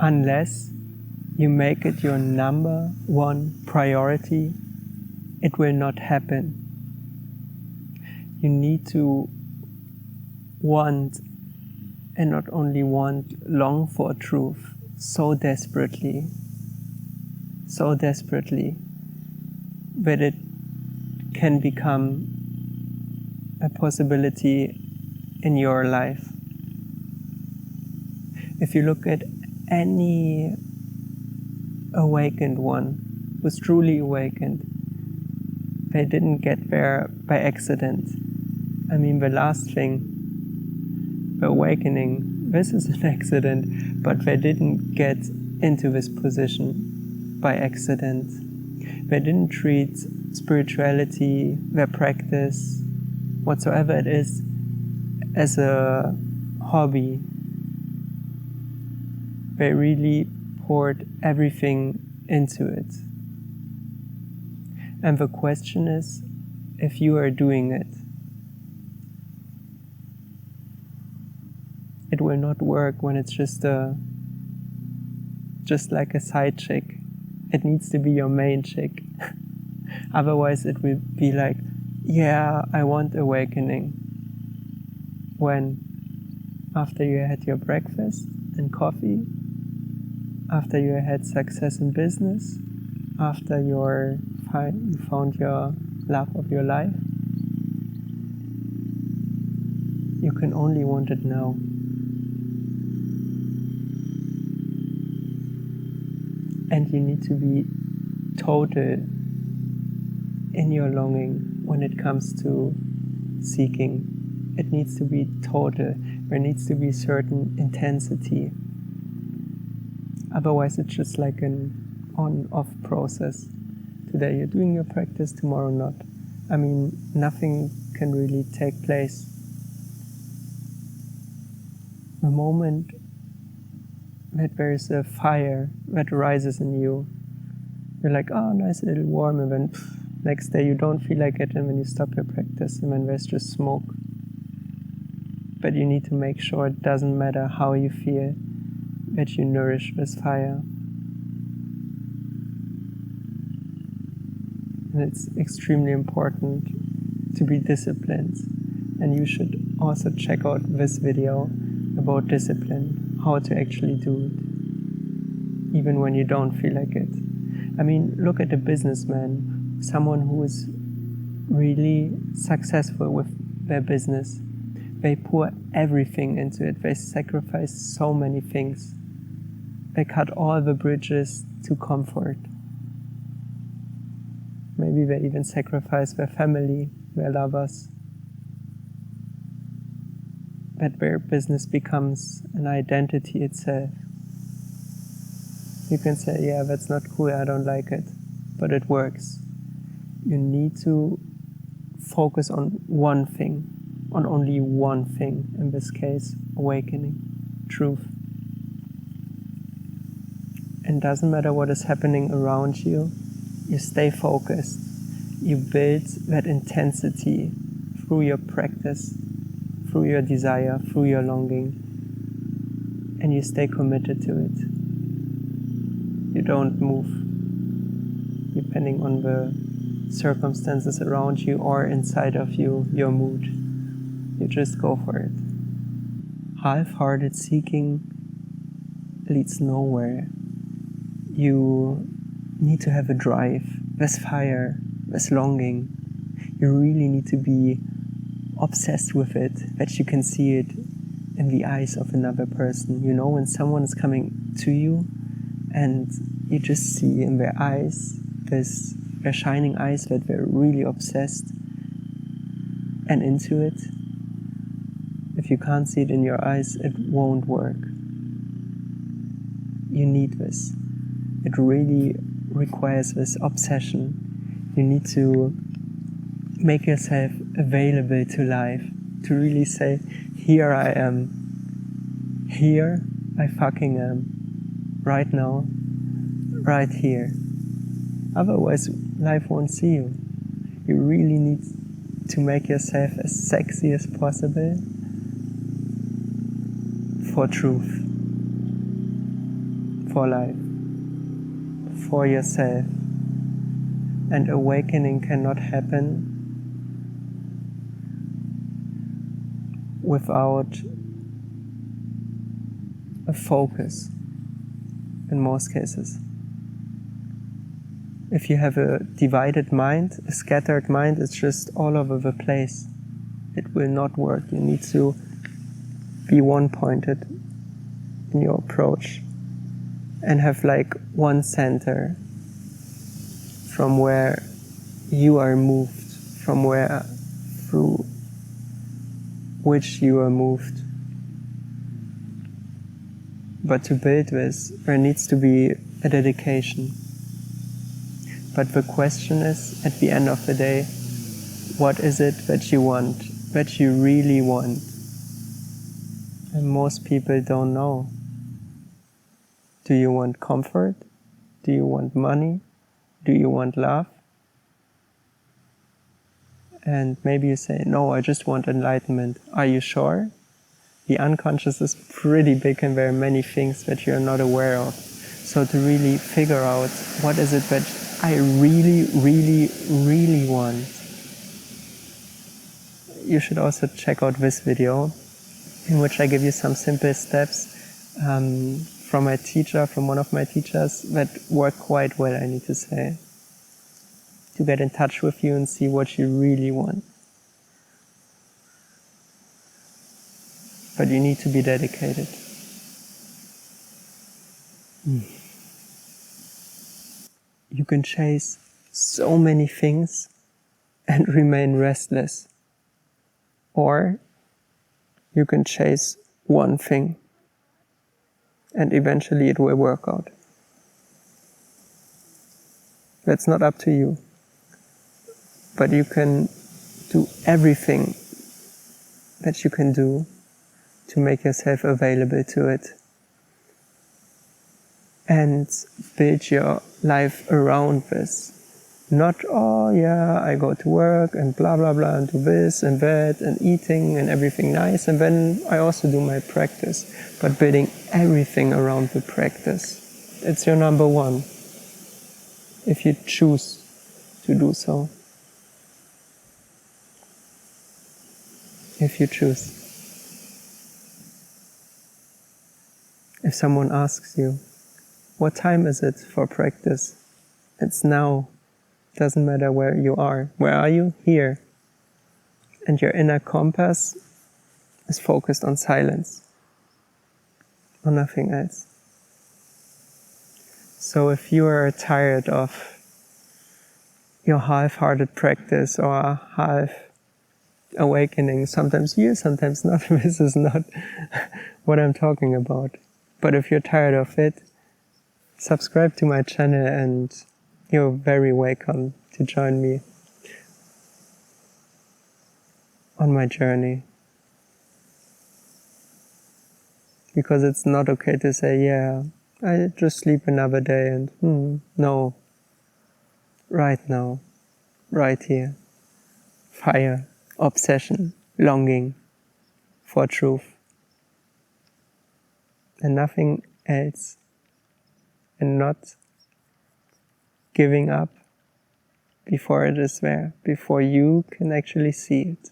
Unless you make it your number one priority, it will not happen. You need to want, and not only want, long for truth so desperately, that it can become a possibility in your life. If you look at any awakened one who's truly awakened, they didn't get there by accident. I mean, the last thing, the awakening, this is an accident, but they didn't get into this position by accident. They didn't treat spirituality, their practice, whatsoever it is, as a hobby. They really poured everything into it. And the question is, if you are doing it, it will not work when it's just like a side chick. It needs to be your main chick. Otherwise it will be like, yeah, I want awakening. When? After you had your breakfast and coffee, after you had success in business, after you found your love of your life. You can only want it now. And you need to be total in your longing when it comes to seeking. It needs to be total. There needs to be certain intensity. Otherwise it's just like an on-off process. Today you're doing your practice, tomorrow not. I mean, nothing can really take place. The moment that there is a fire that rises in you, you're like, oh, nice little warm, and then next day you don't feel like it, and then you stop your practice, and then there's just smoke. But you need to make sure it doesn't matter how you feel, that you nourish this fire. And it's extremely important to be disciplined. And you should also check out this video about discipline, how to actually do it, even when you don't feel like it. I mean, look at a businessman, someone who is really successful with their business. They pour everything into it. They sacrifice so many things. They cut all the bridges to comfort. Maybe they even sacrifice their family, their lovers. That their business becomes an identity itself. You can say, yeah, that's not cool, I don't like it, but it works. You need to focus on one thing, on only one thing, in this case, awakening, truth. And doesn't matter what is happening around you, you stay focused. You build that intensity through your practice, through your desire, through your longing, and you stay committed to it. You don't move, depending on the circumstances around you or inside of you, your mood. You just go for it. Half-hearted seeking leads nowhere. You need to have a drive, this fire, this longing. You really need to be obsessed with it, that you can see it in the eyes of another person. You know, when someone is coming to you and you just see in their eyes, their shining eyes, that they're really obsessed and into it. If you can't see it in your eyes, it won't work. You need this. It really requires this obsession. You need to make yourself available to life, to really say, here I am. Here I fucking am. Right now. Right here. Otherwise, life won't see you. You really need to make yourself as sexy as possible for truth. for life, for yourself. And awakening cannot happen without a focus, in most cases. If you have a divided mind, a scattered mind, it's just all over the place. It will not work. You need to be one-pointed in your approach and have like one center from where you are moved, from where through which you are moved. But to build this, there needs to be a dedication. But the question is, at the end of the day, what is it that you want, that you really want? And most people don't know. Do you want comfort? Do you want money? Do you want love? And maybe you say, no, I just want enlightenment. Are you sure? The unconscious is pretty big and there are many things that you're not aware of. So to really figure out what is it that I really, really, really want. You should also check out this video in which I give you some simple steps from my teacher, from one of my teachers, that work quite well, I need to say, to get in touch with you and see what you really want. But you need to be dedicated. You can chase so many things and remain restless. Or you can chase one thing and eventually it will work out. That's not up to you. But you can do everything that you can do to make yourself available to it. And build your life around this. Not, oh yeah, I go to work and blah blah blah and do this and that and eating and everything nice, and then I also do my practice. But building everything around the practice. It's your number one, if you choose to do so. If you choose. If someone asks you, what time is it for practice? It's now. Doesn't matter where you are. Where are you? Here. And your inner compass is focused on silence, on nothing else. So if you are tired of your half-hearted practice or half awakening, sometimes you, sometimes not, this is not what I'm talking about. But if you're tired of it, subscribe to my channel and you're very welcome to join me on my journey. Because it's not okay to say, yeah, I just sleep another day and no. Right now, right here. Fire, obsession, longing for truth. And nothing else. And not giving up before it is there, before you can actually see it.